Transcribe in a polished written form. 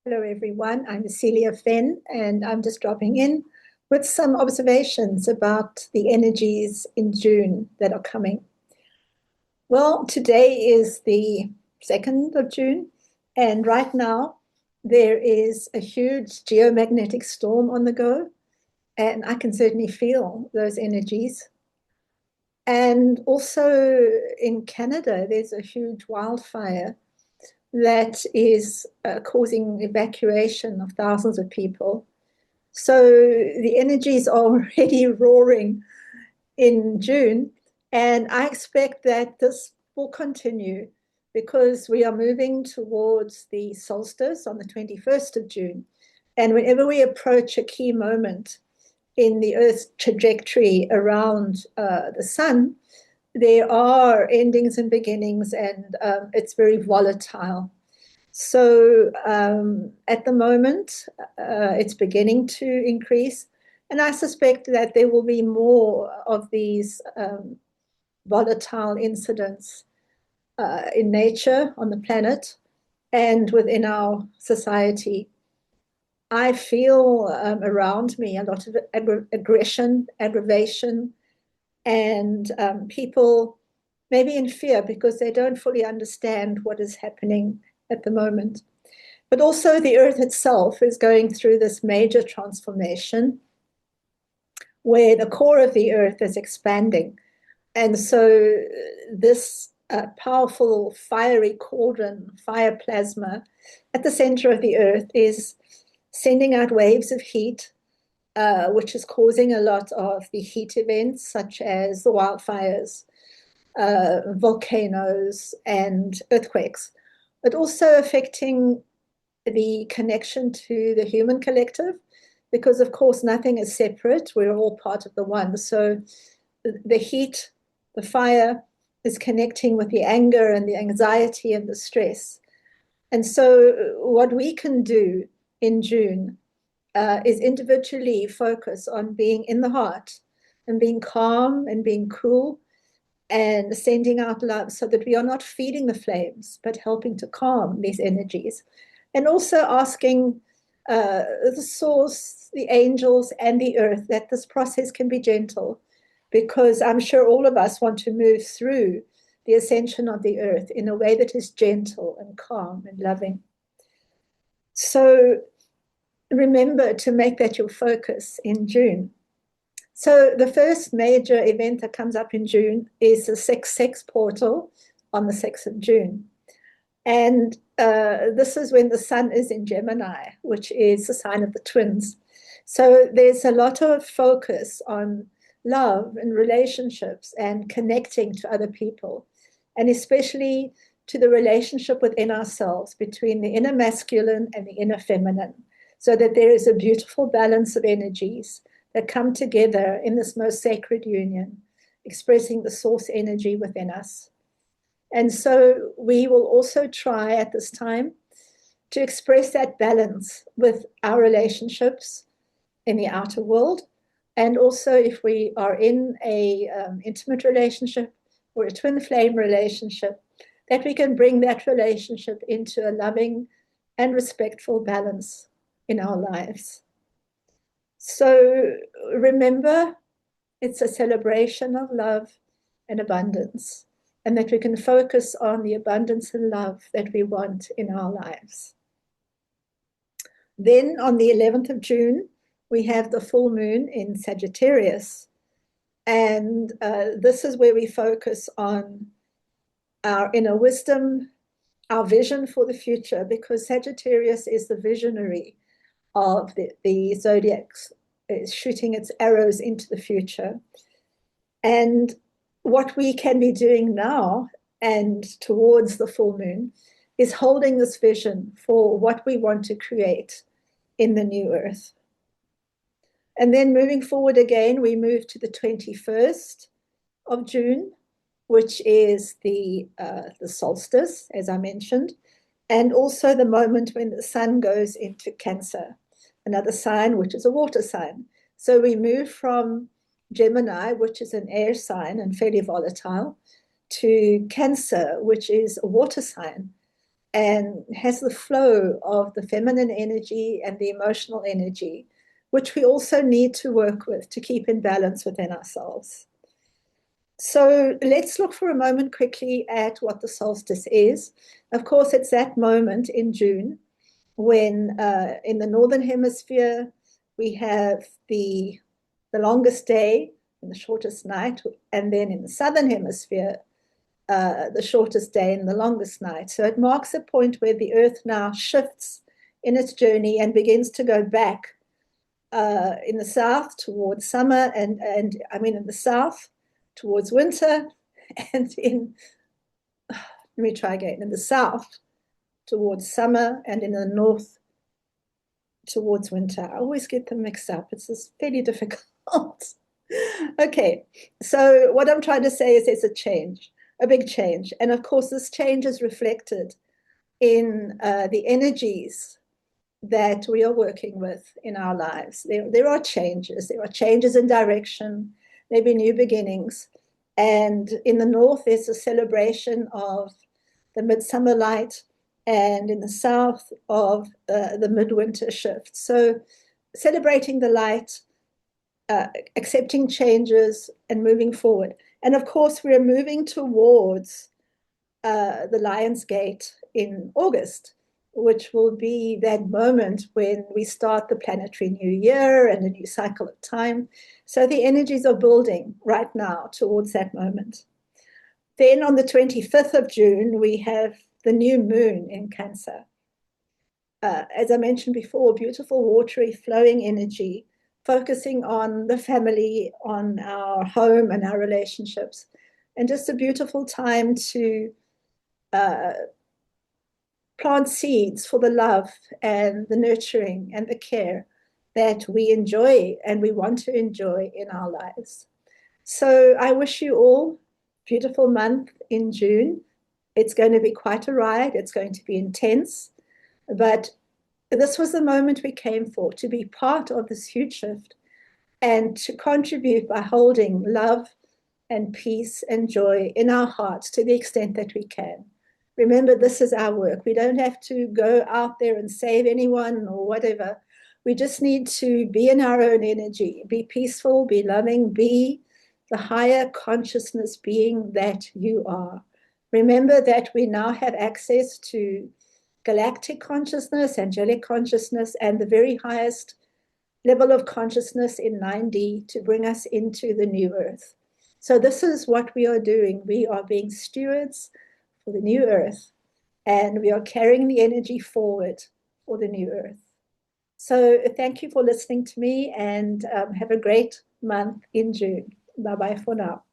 Hello, everyone. I'm Celia Fenn, and I'm just dropping in with some observations about the energies in June that are coming. Well, today is the 2nd of June, and right now there is a huge geomagnetic storm on the go, and I can certainly feel those energies. And also in Canada, there's a huge wildfire that is causing evacuation of thousands of people. So the energies are already roaring in June, and I expect that this will continue because we are moving towards the solstice on the 21st of June. And whenever we approach a key moment in the Earth's trajectory around the sun, there are endings and beginnings, and it's very volatile. So at the moment, it's beginning to increase. And I suspect that there will be more of these volatile incidents in nature, on the planet, and within our society. I feel around me a lot of aggression, aggravation, and people maybe in fear because they don't fully understand what is happening at the moment. But also the earth itself is going through this major transformation where the core of the earth is expanding. And so this powerful fiery cauldron, fire plasma at the center of the earth is sending out waves of heat, which is causing a lot of the heat events such as the wildfires, volcanoes, and earthquakes, but also affecting the connection to the human collective, because of course nothing is separate. We're all part of the one. So the heat, the fire is connecting with the anger and the anxiety and the stress. And so what we can do in June is individually focus on being in the heart and being calm and being cool and sending out love so that we are not feeding the flames, but helping to calm these energies. And also asking the source, the angels, and the earth that this process can be gentle, because I'm sure all of us want to move through the ascension of the earth in a way that is gentle and calm and loving. So remember to make that your focus in June. So the first major event that comes up in June is the 6-6 portal on the 6th of June. And this is when the sun is in Gemini, which is the sign of the twins. So there's a lot of focus on love and relationships and connecting to other people, and especially to the relationship within ourselves between the inner masculine and the inner feminine, so that there is a beautiful balance of energies that come together in this most sacred union, expressing the source energy within us. And so we will also try at this time to express that balance with our relationships in the outer world. And also if we are in a intimate relationship or a twin flame relationship, that we can bring that relationship into a loving and respectful balance in our lives. So remember, it's a celebration of love and abundance, and that we can focus on the abundance and love that we want in our lives. Then on the 11th of June, we have the full moon in Sagittarius. And this is where we focus on our inner wisdom, our vision for the future, because Sagittarius is the visionary of the zodiac, shooting its arrows into the future. And what we can be doing now and towards the full moon is holding this vision for what we want to create in the new earth. And then moving forward again, we move to the 21st of June, which is the solstice, as I mentioned, and also the moment when the sun goes into Cancer, another sign which is a water sign. So we move from Gemini, which is an air sign and fairly volatile, to Cancer, which is a water sign. and has the flow of the feminine energy and the emotional energy, which we also need to work with to keep in balance within ourselves. So let's look for a moment quickly at what the solstice is. Of course, it's that moment in June when in the northern hemisphere we have the longest day and the shortest night, and then in the southern hemisphere the shortest day and the longest night. So it marks a point where the earth now shifts in its journey and begins to go back in the south towards summer, and I mean in the south towards winter, and let me try again, in the south towards summer, and in the north towards winter. I always get them mixed up. It's just fairly difficult. Okay, so what I'm trying to say is there's a change, a big change. And of course, this change is reflected in the energies that we are working with in our lives. There are changes. There are changes in direction, maybe new beginnings. And in the north, there's a celebration of the midsummer light, and in the south of the midwinter shift. So celebrating the light, accepting changes, and moving forward. And of course, we're moving towards the Lion's Gate in August, which will be that moment when we start the planetary new year and a new cycle of time. So the energies are building right now towards that moment. Then on the 25th of June, we have the new moon in Cancer. As I mentioned before, beautiful, watery, flowing energy, focusing on the family, on our home and our relationships, and just a beautiful time to plant seeds for the love and the nurturing and the care that we enjoy and we want to enjoy in our lives. So I wish you all a beautiful month in June. It's going to be quite a ride. It's going to be intense, but this was the moment we came for, to be part of this huge shift and to contribute by holding love and peace and joy in our hearts to the extent that we can. Remember, this is our work. We don't have to go out there and save anyone or whatever. We just need to be in our own energy, be peaceful, be loving, be the higher consciousness being that you are. Remember that we now have access to galactic consciousness, angelic consciousness, and the very highest level of consciousness in 9D to bring us into the new earth. So this is what we are doing. We are being stewards for the new earth, and we are carrying the energy forward for the new earth. So thank you for listening to me, and have a great month in June. Bye-bye for now.